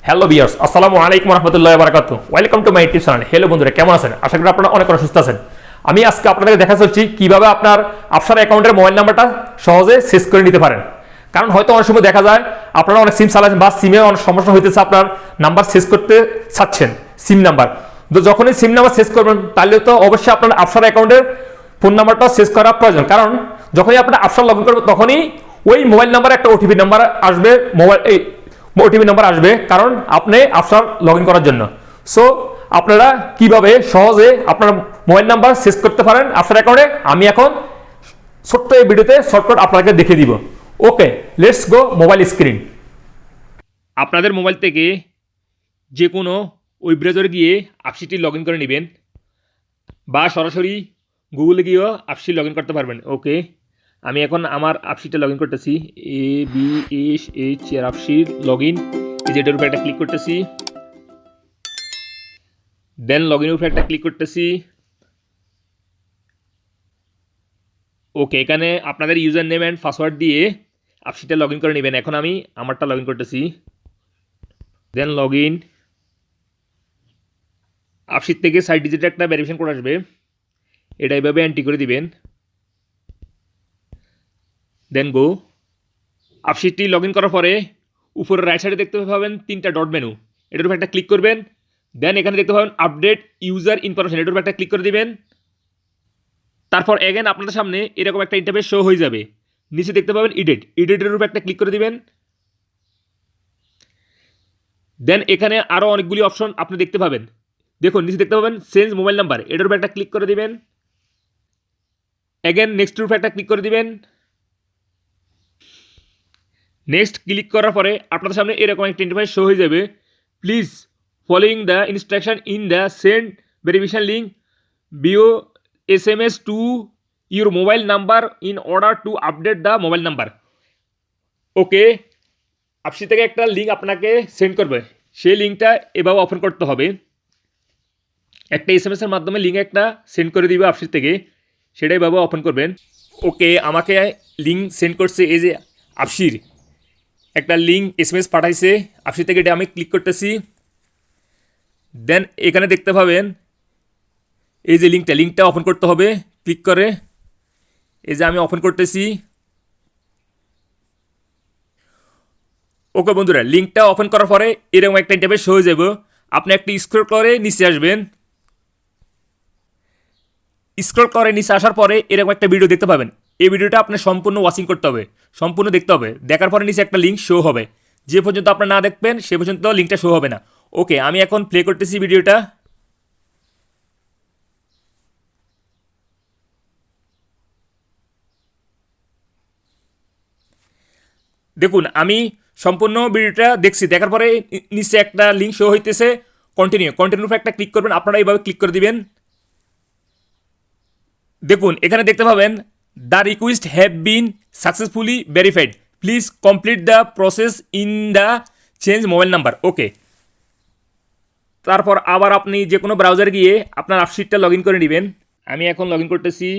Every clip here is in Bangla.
হ্যালো ভিউয়ার্স, আসসালামু আলাইকুম রহমতুল্লাহি ওয়া বারাকাতুহু। Welcome to my YouTube channel. Hello বন্ধুরা, কেমন আছেন? আশা করি আপনারা অনেক সুস্থ আছেন। আমি আজকে আপনাদের দেখা চলছি কিভাবে আপনার আবসার অ্যাকাউন্টের মোবাইল নাম্বারটা সহজে সেভ করে নিতে পারেন। কারণ হয়তো অনেক সময় দেখা যায় আপনারা অনেক সিম চালাচ্ছেন বা সিমে অনেক সমস্যা হইতেছে, আপনার নাম্বার সেভ করতে চাচ্ছেন সিম নাম্বার। তো যখনই সিম নাম্বার সেভ করবেন তাহলে তো অবশ্যই আপনার আবসার অ্যাকাউন্টের ফোন নাম্বারটা সেভ করা প্রয়োজন। কারণ যখনই আপনার আবসার লগ ইন করবেন তখনই ওই মোবাইল নাম্বারে একটা ওটিপি নাম্বার আসবে, ওটিপি নাম্বার আসবে, কারণ আপনি আবসার লগ ইন করার জন্য। সো আপনারা কিভাবে সহজে আপনার মোবাইল নাম্বার সেভ করতে পারেন আবসার অ্যাকাউন্টে, আমি এখন ছোট্ট এই ভিডিওতে শর্টকাট আপনাকে দেখিয়ে দিব। ওকে, লেটস গো মোবাইল স্ক্রিন। আপনাদের মোবাইল থেকে যে কোনো ওয়েব ব্রাউজারে গিয়ে আপসিটি লগ ইন করে নেবেন বা সরাসরি গুগলে গিয়েও আপসি লগ ইন করতে পারবেন। ওকে, আমি এখন আমার আপসিটা লগ ইন করতেছি। ABSH আপসির লগ ইন, এটার উপরে একটা ক্লিক করতেছি, দেন লগ ইনের উপরে একটা ক্লিক করতেছি। ওকে, এখানে আপনাদের ইউজার নেম অ্যান্ড পাসওয়ার্ড দিয়ে আপসিটা লগ ইন করে নেবেন। এখন আমি আমারটা লগ ইন করতেছি, দেন লগ ইন। আপসির থেকে 6 ডিজিটের একটা ভেরিফিকেশন কোড আসবে, এটা এইভাবে এন্ট্রি করে দিবেন, দেন গো। আপসিটি লগ ইন করার পরে উপরে রাইট সাইডে দেখতে পাবেন 3টা ডট মেনু, এটার উপর একটা ক্লিক করবেন। দেন এখানে দেখতে পাবেন আপডেট ইউজার ইনফরমেশন, এটার উপর একটা ক্লিক করে দিবেন। তারপর এগেন আপনাদের সামনে এরকম একটা ইন্টারফেস শো হয়ে যাবে। নিচে দেখতে পাবেন এডিটের উপর একটা ক্লিক করে দিবেন। দেন এখানে আরও অনেকগুলি অপশন আপনি দেখতে পাবেন। দেখুন নিচে দেখতে পাবেন চেঞ্জ মোবাইল নাম্বার, এটার উপর একটা ক্লিক করে দিবেন। এগেন নেক্সটের উপর একটা ক্লিক করে দিবেন। নেক্সট ক্লিক করার পরে আপনাদের সামনে এরকম একটা ইন্টারফেস শো হয়ে যাবে। Please following the instruction in the send verification link via SMS to your mobile number in order to update the mobile number. Okay, আপসি থেকে একটা লিঙ্ক আপনাকে সেন্ড করবে, সেই লিঙ্কটা এভাবে ওপেন করতে হবে। একটা SMS এর মাধ্যমে লিঙ্ক একটা সেন্ড করে দিবে আপসি থেকে, সেটাই এভাবে ওপেন করবেন। ওকে, আমাকে লিঙ্ক সেন্ড করছে, এই যে আপসির একটা লিঙ্ক SMS পাঠাইছে আপসি থেকে, এটা আমি ক্লিক করতেছি। দেন এখানে দেখতে পাবেন এই যে লিঙ্কটা ওপেন করতে হবে ক্লিক করে, এই যে আমি ওপেন করতেছি। ওকে বন্ধুরা, লিঙ্কটা ওপেন করার পরে এরকম একটা ইন্টারফেস হয়ে যাবে। আপনি একটু স্ক্রল করে নিচে আসবেন, স্ক্রল করে নিচে আসার পরে এরকম একটা ভিডিও দেখতে পাবেন। এই ভিডিওটা আপনি সম্পূর্ণ ওয়াচিং করতে হবে, সম্পূর্ণ দেখতে হবে। দেখার পরে নিচে একটা লিঙ্ক শো হবে, যে পর্যন্ত আপনি না দেখবেন সে পর্যন্ত লিঙ্কটা শো হবে না। ওকে, আমি এখন প্লে করতেছি ভিডিওটা। দেখুন আমি সম্পূর্ণ ভিডিওটা দেখছি, দেখার পরে নিচে একটা লিঙ্ক শো হইতেছে, কন্টিনিউর উপর একটা ক্লিক করবেন। আপনারা এইভাবে ক্লিক করে দিবেন। দেখুন এখানে দেখতে পাবেন the request have been successfully verified, please complete the process in the change mobile number. Okay, তারপর আবার আপনি যে কোনো ব্রাউজার গিয়ে আপনার আপসিটটা লগ ইন করে নেবেন। আমি এখন লগ ইন করতেছি।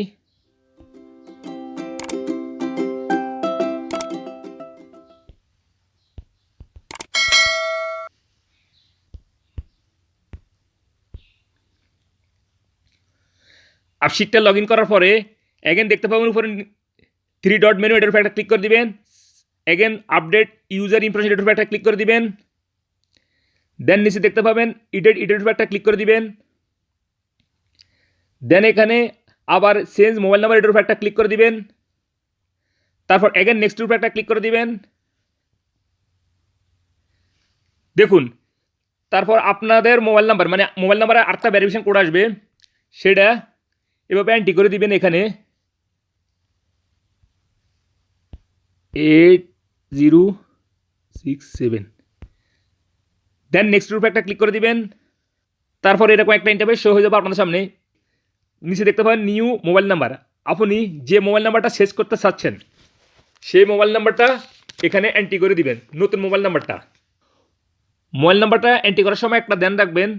আপসিটটা লগ ইন করার পরে এগেন দেখতে পাবেন উপরে 3 ডট মেনু, এটার উপর একটা ক্লিক করে দিবেন। এগেন আপডেট ইউজার ইনফরমেশন, এটার উপর একটা ক্লিক করে দিবেন। দেন নিচে দেখতে পাবেন এডিটের উপর একটা ক্লিক করে দিবেন। দেন এখানে আবার চেঞ্জ মোবাইল নাম্বার, এটার উপর একটা ক্লিক করে দিবেন। তারপর এগেন নেক্সটের উপর একটা ক্লিক করে দিবেন। দেখুন তারপর আপনাদের মোবাইল নাম্বার, মানে মোবাইল নাম্বারে আরেকটা ভেরিফিকেশন কোড আসবে, সেটা এভাবে এন্ট্রি করে দিবেন এখানে 8067। দেন নেক্সটের উপর একটা ক্লিক করে দিবেন। তারপর এরকম একটা ইন্টারফেস শো হয়ে যাবে আপনাদের সামনে। নিচে দেখতে পাবেন নিউ মোবাইল নাম্বার, আপনি যে মোবাইল নাম্বারটা সেভ করতে চাচ্ছেন সেই মোবাইল নাম্বারটা এখানে এন্ট্রি করে দিবেন, নতুন মোবাইল নাম্বারটা এন্ট্রি করার সময় একটা ধ্যান রাখবেন,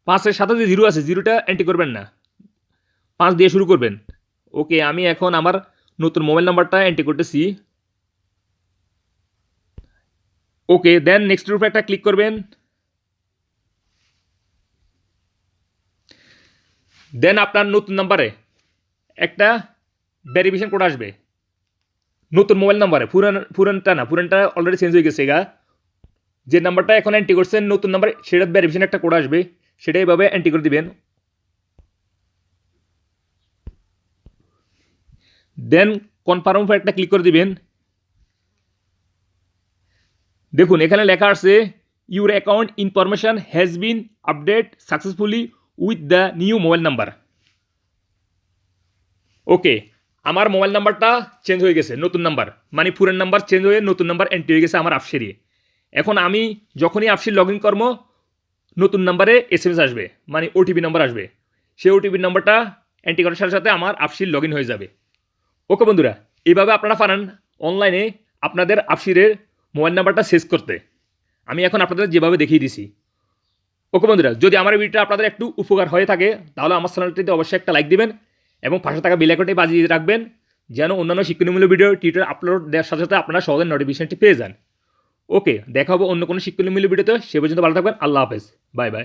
5-এর সাথে যে জিরো আছে, জিরোটা এন্ট্রি করবেন না, 5 দিয়ে শুরু করবেন। ওকে, আমি এখন আমার নতুন মোবাইল নাম্বারটা এন্ট্রি করতেছি। ওকে, দেন নেক্সটের উপরে একটা ক্লিক করবেন। দেন আপনার নতুন নাম্বারে একটা ভেরিফিকেশন কোড আসবে, নতুন মোবাইল নাম্বারে, পুরানটা অলরেডি চেঞ্জ হয়ে গেছে গা। যে নাম্বারটা এখন এন্ট্রি করছেন নতুন নাম্বার, সেটা ভেরিফিকেশন একটা কোড আসবে, সেটা এইভাবে এন্ট্রি করে দিবেন। দেন কনফার্ম উপর একটা ক্লিক করে দিবেন। দেখুন এখানে লেখা আছে your account information has been update successfully with the new mobile number. Okay, আমার মোবাইল নাম্বারটা চেঞ্জ হয়ে গেছে, নতুন নাম্বার, মানে পুরান নাম্বার চেঞ্জ হয়ে নতুন নাম্বার এন্ট্রি হয়ে গেছে আমার আপসেরে। এখন আমি যখনই আপসের লগ ইন করবো, নতুন নাম্বারে SMS আসবে, মানে ওটিপি নাম্বার আসবে। সেই ওটিপি নাম্বারটা এন্ট্রি করার সাথে সাথে আমার আপসির লগ ইন হয়ে যাবে। ওকে বন্ধুরা, এইভাবে আপনারা পারেন অনলাইনে আপনাদের আপসিরের মোবাইল নাম্বারটা সেভ করতে। আমি এখন আপনাদের যেভাবে দেখিয়ে দিছি। ওকে বন্ধুরা, যদি আমার এই ভিডিওটা আপনাদের একটু উপকার হয়ে থাকে তাহলে আমার চ্যানেলটিতে অবশ্যই একটা লাইক দিবেন এবং পাশে থাকা বেল আইকনটি বাজিয়ে রাখবেন, যেন অন্যান্য শিক্ষণীমূলক ভিডিও টিউটোরিয়াল আপলোড দেওয়ার সাথে সাথে আপনারা সহজে নোটিফিকেশনটি পেয়ে যান। ওকে, দেখা হবে অন্য কোনো শিক্ষণীমূলক ভিডিওতে। সে পর্যন্ত ভালো থাকবেন। আল্লাহ হাফেজ, বাই বাই।